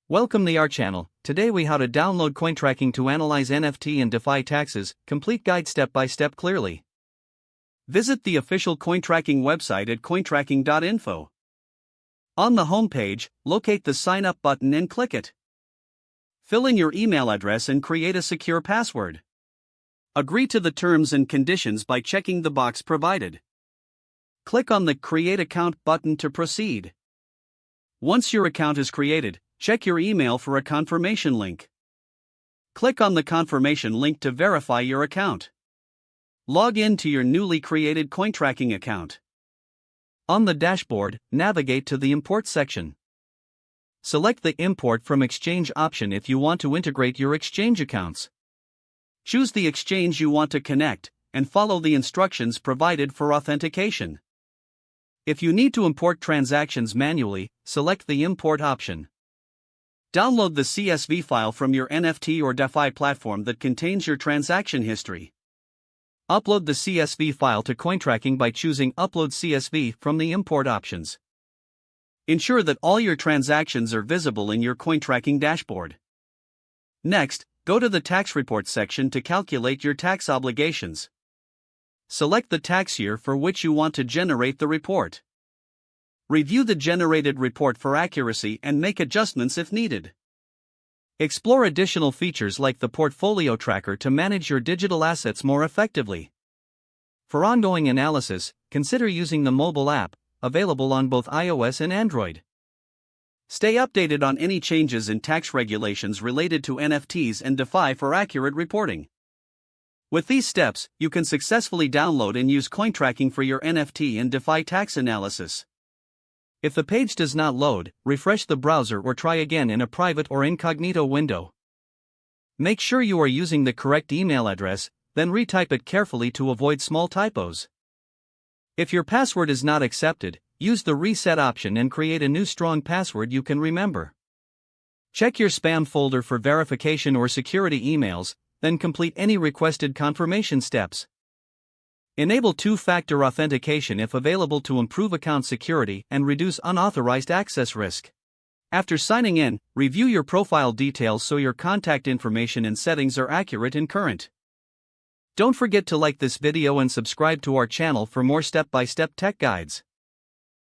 Welcome to our channel. Today we how to download CoinTracking to analyze NFT and DeFi taxes, complete guide step by step clearly. Visit the official CoinTracking website at cointracking.info. On the home page, locate the sign up button and click it. Fill in your email address and create a secure password. Agree to the terms and conditions by checking the box provided. Click on the Create Account button to proceed. Once your account is created, check your email for a confirmation link. Click on the confirmation link to verify your account. Log in to your newly created CoinTracking account. On the dashboard, navigate to the Import section. Select the Import from Exchange option if you want to integrate your exchange accounts. Choose the exchange you want to connect, and follow the instructions provided for authentication. If you need to import transactions manually, select the Import option. Download the CSV file from your NFT or DeFi platform that contains your transaction history. Upload the CSV file to CoinTracking by choosing Upload CSV from the Import options. Ensure that all your transactions are visible in your CoinTracking dashboard. Next, go to the Tax Report section to calculate your tax obligations. Select the tax year for which you want to generate the report. Review the generated report for accuracy and make adjustments if needed. Explore additional features like the portfolio tracker to manage your digital assets more effectively. For ongoing analysis, consider using the mobile app, available on both iOS and Android. Stay updated on any changes in tax regulations related to NFTs and DeFi for accurate reporting. With these steps, you can successfully download and use CoinTracking for your NFT and DeFi tax analysis. If the page does not load, refresh the browser or try again in a private or incognito window. Make sure you are using the correct email address, then retype it carefully to avoid small typos. If your password is not accepted, use the reset option and create a new strong password you can remember. Check your spam folder for verification or security emails, then complete any requested confirmation steps. Enable two-factor authentication if available to improve account security and reduce unauthorized access risk. After signing in, review your profile details so your contact information and settings are accurate and current. Don't forget to like this video and subscribe to our channel for more step-by-step tech guides.